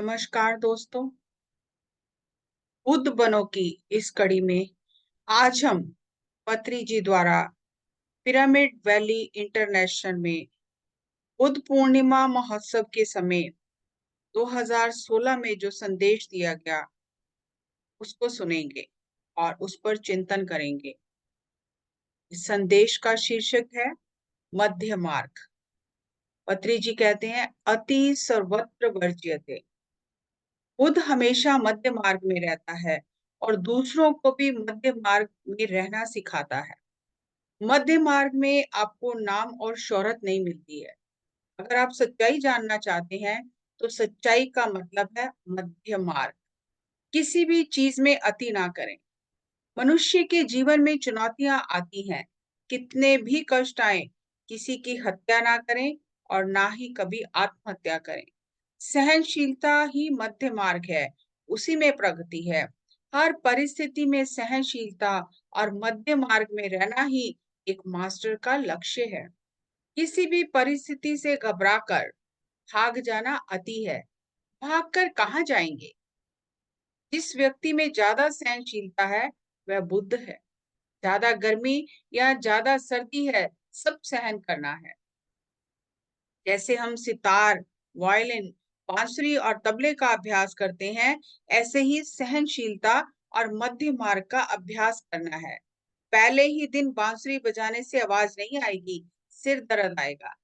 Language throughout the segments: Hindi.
नमस्कार दोस्तों। बुद्ध बनो की इस कड़ी में आज हम पत्री जी द्वारा पिरामिड वैली इंटरनेशनल में बुद्ध पूर्णिमा महोत्सव के समय 2016 में जो संदेश दिया गया उसको सुनेंगे और उस पर चिंतन करेंगे। इस संदेश का शीर्षक है मध्य मार्ग। पत्री जी कहते हैं अति सर्वत्र वर्ज्यते। बुद्ध हमेशा मध्य मार्ग में रहता है और दूसरों को भी मध्य मार्ग में रहना सिखाता है। मध्य मार्ग में आपको नाम और शोहरत नहीं मिलती है। अगर आप सच्चाई जानना चाहते हैं तो सच्चाई का मतलब है मध्य मार्ग। किसी भी चीज में अति ना करें। मनुष्य के जीवन में चुनौतियां आती हैं। कितने भी कष्ट आए, किसी की हत्या ना करें और ना ही कभी आत्महत्या करें। सहनशीलता ही मध्य मार्ग है, उसी में प्रगति है। हर परिस्थिति में सहनशीलता और मध्य मार्ग में रहना ही एक मास्टर का लक्ष्य है। किसी भी परिस्थिति से घबराकर भाग जाना अति है। भागकर कहाँ जाएंगे? जिस व्यक्ति में ज्यादा सहनशीलता है वह बुद्ध है। ज्यादा गर्मी या ज्यादा सर्दी है, सब सहन करना है। जैसे हम सितार, वायलिन, बांसुरी और तबले का अभ्यास करते हैं, ऐसे ही सहनशीलता और मध्य मार्ग का अभ्यास करना है। पहले ही दिन बांसुरी बजाने से आवाज नहीं आएगी, सिर दर्द आएगा।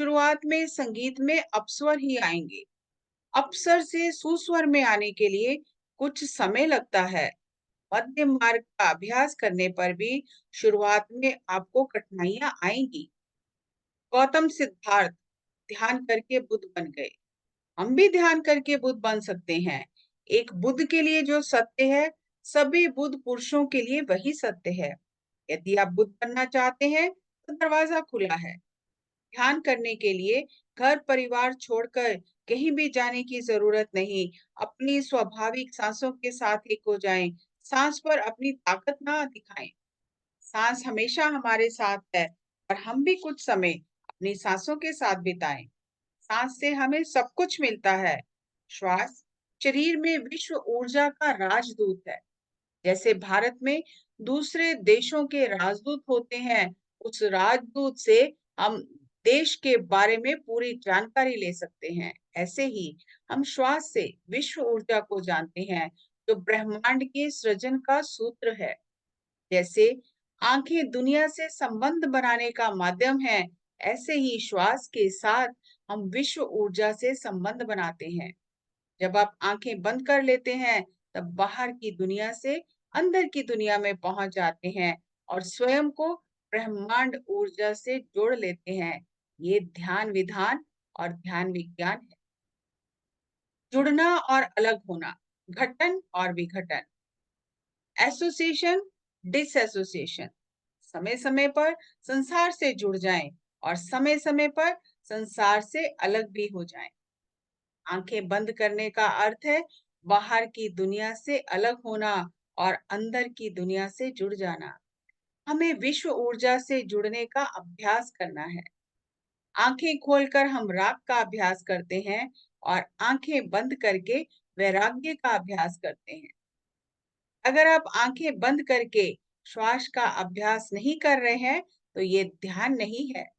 शुरुआत में संगीत में अपस्वर ही आएंगे। अपस्वर से सुस्वर में आने के लिए कुछ समय लगता है। मध्य मार्ग का अभ्यास करने पर भी शुरुआत में आपको कठिनाइयां आएंगी। गौतम सिद्धार्थ ध्यान करके बुद्ध बन गए। हम भी ध्यान करके बुद्ध बन सकते हैं। एक बुद्ध के लिए जो सत्य है, सभी बुद्ध पुरुषों के लिए वही सत्य है। यदि आप बुद्ध बनना चाहते हैं तो दरवाजा खुला है। ध्यान करने के लिए घर परिवार छोड़कर कहीं भी जाने की जरूरत नहीं। अपनी स्वाभाविक सांसों के साथ एक हो जाएं। सांस पर अपनी ताकत ना दिखाएं। सांस हमेशा हमारे साथ है और हम भी कुछ समय अपनी सांसों के साथ बिताएं। सांस से हमें सब कुछ मिलता है। श्वास शरीर में विश्व ऊर्जा का राजदूत है। जैसे भारत में दूसरे देशों के राजदूत होते हैं, उस राजदूत से हम देश के बारे में पूरी जानकारी ले सकते हैं। ऐसे ही हम श्वास से विश्व ऊर्जा को जानते हैं, जो ब्रह्मांड के सृजन का सूत्र है। जैसे आंखें दुनिया से संबंध बनाने का माध्यम है, ऐसे ही श्वास के साथ हम विश्व ऊर्जा से संबंध बनाते हैं। जब आप आंखें बंद कर लेते हैं, तब बाहर की दुनिया से अंदर की दुनिया में पहुंच जाते हैं और स्वयं को ब्रह्मांड ऊर्जा से जोड़ लेते हैं। ये ध्यान विधान और ध्यान विज्ञान है। जुड़ना और अलग होना, घटन और विघटन, एसोसिएशन, डिसएसोसिएशन। समय समय पर संसार से जुड़ जाएं और समय समय पर संसार से अलग भी हो जाएं। आंखें बंद करने का अर्थ है बाहर की दुनिया से अलग होना और अंदर की दुनिया से जुड़ जाना। हमें विश्व ऊर्जा से जुड़ने का अभ्यास करना है। आंखें खोलकर हम राग का अभ्यास करते हैं और आंखें बंद करके वैराग्य का अभ्यास करते हैं। अगर आप आंखें बंद करके श्वास का अभ्यास नहीं कर रहे हैं तो ये ध्यान नहीं है।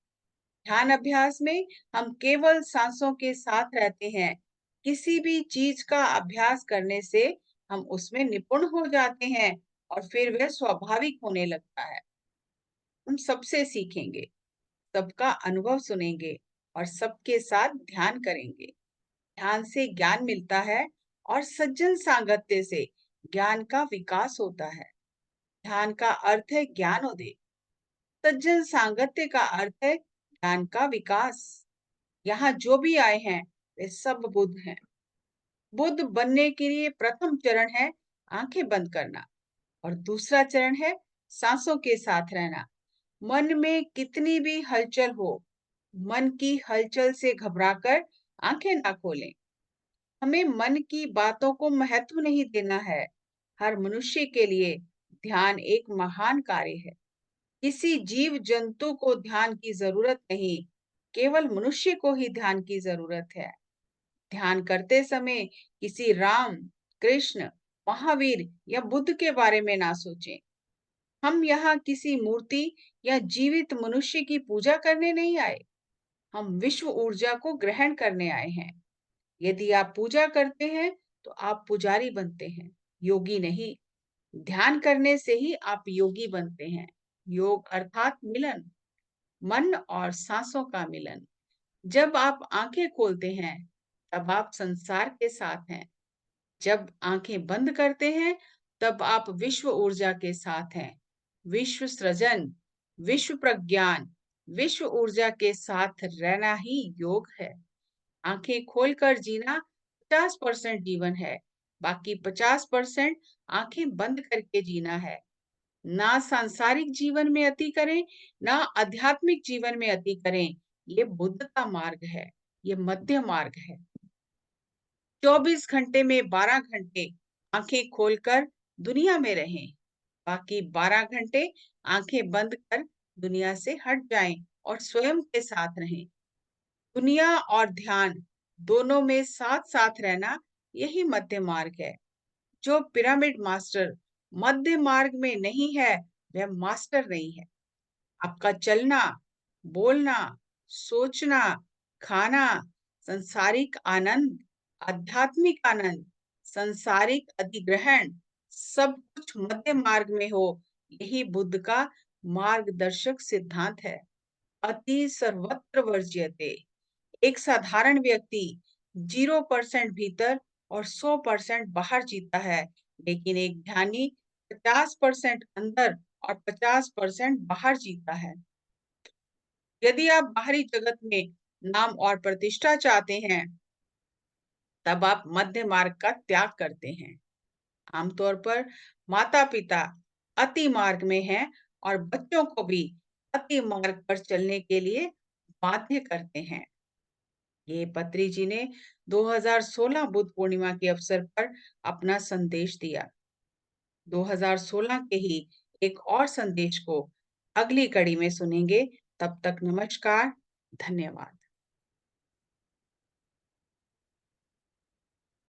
ध्यान अभ्यास में हम केवल सांसों के साथ रहते हैं। किसी भी चीज का अभ्यास करने से हम उसमें निपुण हो जाते हैं और फिर वह स्वाभाविक होने लगता है। हम सबसे सीखेंगे, सबका अनुभव सुनेंगे और सबके साथ ध्यान करेंगे। ध्यान से ज्ञान मिलता है और सज्जन सांगत्य से ज्ञान का विकास होता है। ध्यान का अर्थ है ज्ञानोदय। सज्जन सांगत्य का अर्थ है ज्ञान का विकास। यहाँ जो भी आए हैं वे सब बुद्ध हैं। बुद्ध बनने के लिए प्रथम चरण है आंखें बंद करना और दूसरा चरण है सांसों के साथ रहना। मन में कितनी भी हलचल हो, मन की हलचल से घबराकर आंखें ना खोलें। हमें मन की बातों को महत्व नहीं देना है। हर मनुष्य के लिए ध्यान एक महान कार्य है। किसी जीव जंतु को ध्यान की जरूरत नहीं, केवल मनुष्य को ही ध्यान की जरूरत है। ध्यान करते समय किसी राम, कृष्ण, महावीर या बुद्ध के बारे में ना सोचें। हम यहाँ किसी मूर्ति या जीवित मनुष्य की पूजा करने नहीं आए। हम विश्व ऊर्जा को ग्रहण करने आए हैं। यदि आप पूजा करते हैं, तो आप पुजारी बनते हैं, योगी नहीं। ध्यान करने से ही आप योगी बनते हैं। योग अर्थात मिलन, मन और सांसों का मिलन। जब आप आंखें खोलते हैं, तब आप संसार के साथ हैं। जब आंखें बंद करते हैं, तब आप विश्व ऊर्जा के साथ हैं। विश्व सृजन, विश्व प्रज्ञान, विश्व ऊर्जा के साथ रहना ही योग है। आंखें खोलकर जीना 50% जीवन है, बाकी 50% आंखें बंद करके जीना है। ना सांसारिक जीवन में अति करें, ना आध्यात्मिक जीवन में अति करें। ये बुद्ध का मार्ग है, ये मध्य मार्ग है। 24 घंटे में 12 घंटे आंखें खोलकर दुनिया में रहें, बाकी 12 घंटे आंखें बंद कर दुनिया से हट जाएं और स्वयं के साथ रहें। दुनिया और ध्यान दोनों में साथ साथ रहना, यही मध्य मार्ग है। जो पिरामिड मास्टर मध्य मार्ग में नहीं है, वह मास्टर नहीं है। आपका चलना, बोलना, सोचना, खाना, संसारिक आनंद, आध्यात्मिक आनंद, संसारिक अधिग्रहण, सब कुछ मध्य मार्ग में हो, यही बुद्ध का मार्गदर्शक सिद्धांत है। अति सर्वत्र वर्ज्यते। एक साधारण व्यक्ति 0% भीतर और 100% बाहर जीता है, लेकिन एक ध्यानी 50% अंदर और 50% बाहर जीता है। यदि आप बाहरी जगत में नाम और प्रतिष्ठा चाहते हैं, तब आप मध्य मार्ग का त्याग करते हैं। आमतौर पर माता-पिता अति मार्ग में हैं और बच्चों को भी अति मार्ग पर चलने के लिए बाध्य करते हैं। ये पत्री जी ने 2016 बुद्ध पूर्णिमा के अवसर पर अपना संदेश दिया। 2016 के ही एक और संदेश को अगली कड़ी में सुनेंगे। तब तक नमस्कार, धन्यवाद।